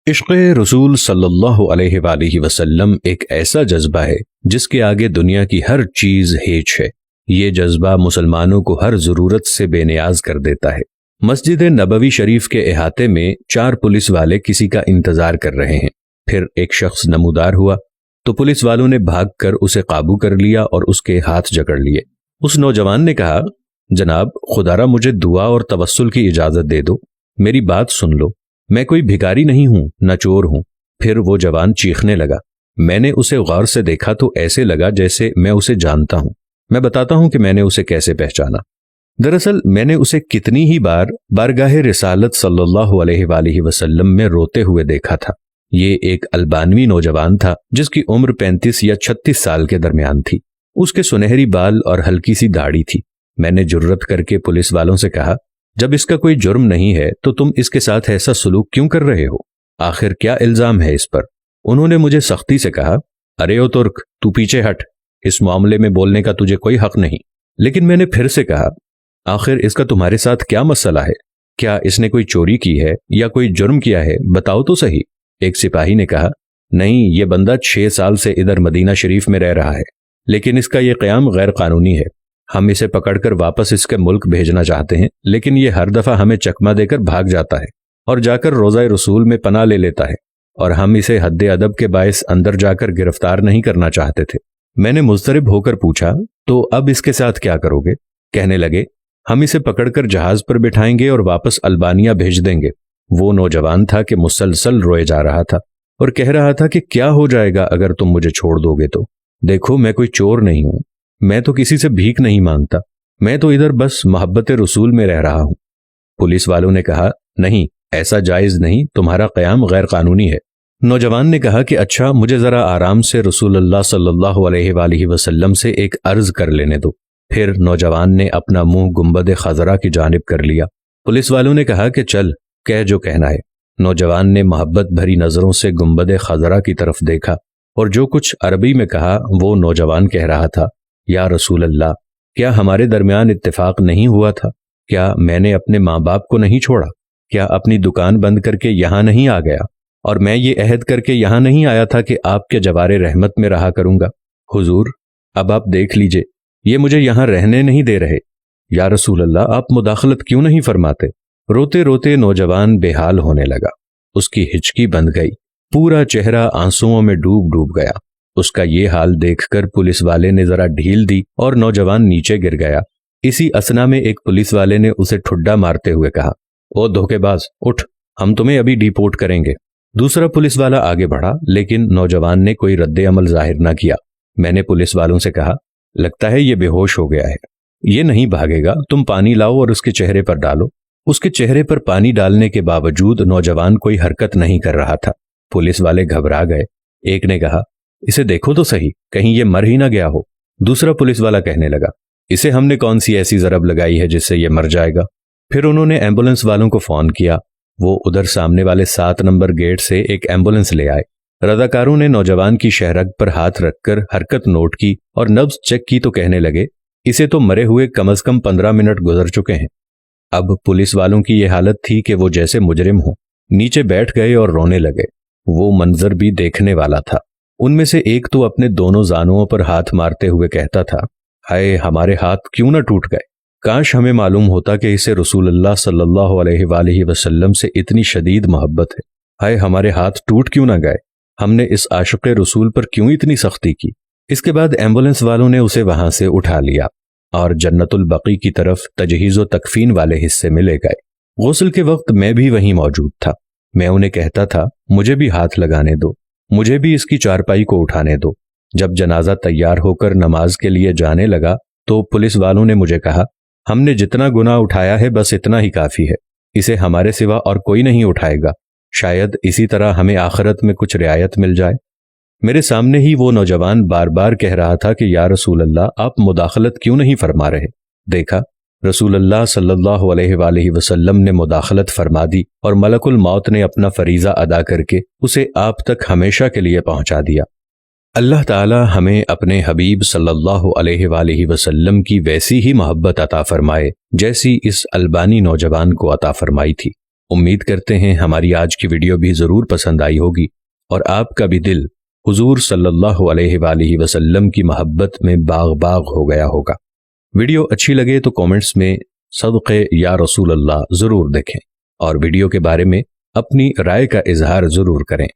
عشق رسول صلی اللہ علیہ وآلہ وسلم ایک ایسا جذبہ ہے جس کے آگے دنیا کی ہر چیز ہیچ ہے۔ یہ جذبہ مسلمانوں کو ہر ضرورت سے بے نیاز کر دیتا ہے۔ مسجد نبوی شریف کے احاطے میں 4 پولیس والے کسی کا انتظار کر رہے ہیں۔ پھر ایک شخص نمودار ہوا تو پولیس والوں نے بھاگ کر اسے قابو کر لیا اور اس کے ہاتھ جکڑ لیے۔ اس نوجوان نے کہا، جناب خدا را مجھے دعا اور توسل کی اجازت دے دو، میری بات سن لو، میں کوئی بھکاری نہیں ہوں، نہ چور ہوں۔ پھر وہ جوان چیخنے لگا۔ میں نے اسے غور سے دیکھا تو ایسے لگا جیسے میں اسے جانتا ہوں۔ میں بتاتا ہوں کہ میں نے اسے کیسے پہچانا۔ دراصل میں نے اسے کتنی ہی بار بارگاہ رسالت صلی اللہ علیہ وآلہ وسلم میں روتے ہوئے دیکھا تھا۔ یہ ایک البانوی نوجوان تھا جس کی عمر 35 یا 36 سال کے درمیان تھی۔ اس کے سنہری بال اور ہلکی سی داڑھی تھی۔ میں نے جرأت کر کے پولیس والوں سے کہا، جب اس کا کوئی جرم نہیں ہے تو تم اس کے ساتھ ایسا سلوک کیوں کر رہے ہو؟ آخر کیا الزام ہے اس پر؟ انہوں نے مجھے سختی سے کہا، ارے او ترک، تو پیچھے ہٹ، اس معاملے میں بولنے کا تجھے کوئی حق نہیں۔ لیکن میں نے پھر سے کہا، آخر اس کا تمہارے ساتھ کیا مسئلہ ہے؟ کیا اس نے کوئی چوری کی ہے یا کوئی جرم کیا ہے؟ بتاؤ تو صحیح۔ ایک سپاہی نے کہا، نہیں، یہ بندہ 6 سال سے ادھر مدینہ شریف میں رہ رہا ہے، لیکن اس کا یہ قیام غیر قانونی ہے۔ ہم اسے پکڑ کر واپس اس کے ملک بھیجنا چاہتے ہیں، لیکن یہ ہر دفعہ ہمیں چکمہ دے کر بھاگ جاتا ہے اور جا کر روضہ رسول میں پناہ لے لیتا ہے، اور ہم اسے حد ادب کے باعث اندر جا کر گرفتار نہیں کرنا چاہتے تھے۔ میں نے مضطرب ہو کر پوچھا، تو اب اس کے ساتھ کیا کرو گے؟ کہنے لگے، ہم اسے پکڑ کر جہاز پر بٹھائیں گے اور واپس البانیہ بھیج دیں گے۔ وہ نوجوان تھا کہ مسلسل روئے جا رہا تھا اور کہہ رہا تھا کہ کیا ہو جائے گا اگر تم مجھے چھوڑ دو گے تو؟ دیکھو، میں کوئی چور نہیں ہوں، میں تو کسی سے بھیک نہیں مانگتا، میں تو ادھر بس محبت رسول میں رہ رہا ہوں۔ پولیس والوں نے کہا، نہیں، ایسا جائز نہیں، تمہارا قیام غیر قانونی ہے۔ نوجوان نے کہا کہ اچھا، مجھے ذرا آرام سے رسول اللہ صلی اللہ علیہ وآلہ وسلم سے ایک عرض کر لینے دو۔ پھر نوجوان نے اپنا منہ گنبد خضرا کی جانب کر لیا۔ پولیس والوں نے کہا کہ چل، کہہ جو کہنا ہے۔ نوجوان نے محبت بھری نظروں سے گنبد خضرا کی طرف دیکھا اور جو کچھ عربی میں کہا وہ نوجوان کہہ رہا تھا، یا رسول اللہ، کیا ہمارے درمیان اتفاق نہیں ہوا تھا؟ کیا میں نے اپنے ماں باپ کو نہیں چھوڑا؟ کیا اپنی دکان بند کر کے یہاں نہیں آ گیا؟ اور میں یہ عہد کر کے یہاں نہیں آیا تھا کہ آپ کے جوار رحمت میں رہا کروں گا؟ حضور، اب آپ دیکھ لیجئے، یہ مجھے یہاں رہنے نہیں دے رہے۔ یا رسول اللہ، آپ مداخلت کیوں نہیں فرماتے؟ روتے روتے نوجوان بے حال ہونے لگا۔ اس کی ہچکی بند گئی، پورا چہرہ آنسوؤں میں ڈوب گیا۔ اس کا یہ حال دیکھ کر پولیس والے نے ذرا ڈھیل دی اور نوجوان نیچے گر گیا۔ اسی اثنا میں ایک پولیس والے نے اسے ٹھڈا مارتے ہوئے کہا، او دھوکے باز، اٹھ، ہم تمہیں ابھی ڈیپورٹ کریں گے۔ دوسرا پولیس والا آگے بڑھا، لیکن نوجوان نے کوئی رد عمل ظاہر نہ کیا۔ میں نے پولیس والوں سے کہا، لگتا ہے یہ بے ہوش ہو گیا ہے، یہ نہیں بھاگے گا، تم پانی لاؤ اور اس کے چہرے پر ڈالو۔ اس کے چہرے پر پانی ڈالنے کے باوجود نوجوان کوئی حرکت نہیں کر رہا تھا۔ پولیس والے گھبرا گئے۔ ایک نے کہا، اسے دیکھو تو صحیح، کہیں یہ مر ہی نہ گیا ہو۔ دوسرا پولیس والا کہنے لگا، اسے ہم نے کون سی ایسی ضرب لگائی ہے جس سے یہ مر جائے گا؟ پھر انہوں نے ایمبولنس والوں کو فون کیا۔ وہ ادھر سامنے والے 7 نمبر گیٹ سے ایک ایمبولنس لے آئے۔ رضاکاروں نے نوجوان کی شہرگ پر ہاتھ رکھ کر حرکت نوٹ کی اور نبض چیک کی تو کہنے لگے، اسے تو مرے ہوئے کم از کم 15 منٹ گزر چکے ہیں۔ اب پولیس والوں کی یہ حالت تھی کہ وہ جیسے مجرم ہوں، نیچے بیٹھ گئے اور رونے لگے۔ وہ منظر بھی دیکھنے والا تھا۔ ان میں سے ایک تو اپنے دونوں زانوؤں پر ہاتھ مارتے ہوئے کہتا تھا، ہائے، ہمارے ہاتھ کیوں نہ ٹوٹ گئے، کاش ہمیں معلوم ہوتا کہ اسے رسول اللہ صلی اللہ علیہ وآلہ وسلم سے اتنی شدید محبت ہے۔ ہائے، ہمارے ہاتھ ٹوٹ کیوں نہ گئے، ہم نے اس عاشق رسول پر کیوں اتنی سختی کی۔ اس کے بعد ایمبولنس والوں نے اسے وہاں سے اٹھا لیا اور جنت البقیع کی طرف تجہیز و تکفین والے حصے میں لے گئے۔ غسل کے وقت میں بھی وہیں موجود تھا۔ میں انہیں کہتا تھا، مجھے بھی ہاتھ لگانے دو، مجھے بھی اس کی چارپائی کو اٹھانے دو۔ جب جنازہ تیار ہو کر نماز کے لیے جانے لگا تو پولیس والوں نے مجھے کہا، ہم نے جتنا گناہ اٹھایا ہے بس اتنا ہی کافی ہے، اسے ہمارے سوا اور کوئی نہیں اٹھائے گا، شاید اسی طرح ہمیں آخرت میں کچھ رعایت مل جائے۔ میرے سامنے ہی وہ نوجوان بار بار کہہ رہا تھا کہ یا رسول اللہ، آپ مداخلت کیوں نہیں فرما رہے؟ دیکھا، رسول اللہ صلی اللہ علیہ وآلہ وسلم نے مداخلت فرما دی اور ملک الموت نے اپنا فریضہ ادا کر کے اسے آپ تک ہمیشہ کے لیے پہنچا دیا۔ اللہ تعالی ہمیں اپنے حبیب صلی اللہ علیہ وآلہ وسلم کی ویسی ہی محبت عطا فرمائے جیسی اس البانی نوجوان کو عطا فرمائی تھی۔ امید کرتے ہیں ہماری آج کی ویڈیو بھی ضرور پسند آئی ہوگی اور آپ کا بھی دل حضور صلی اللہ علیہ وآلہ وسلم کی محبت میں باغ باغ ہو گیا ہوگا۔ ویڈیو اچھی لگے تو کومنٹس میں صدقے یا رسول اللہ ضرور لکھیں اور ویڈیو کے بارے میں اپنی رائے کا اظہار ضرور کریں۔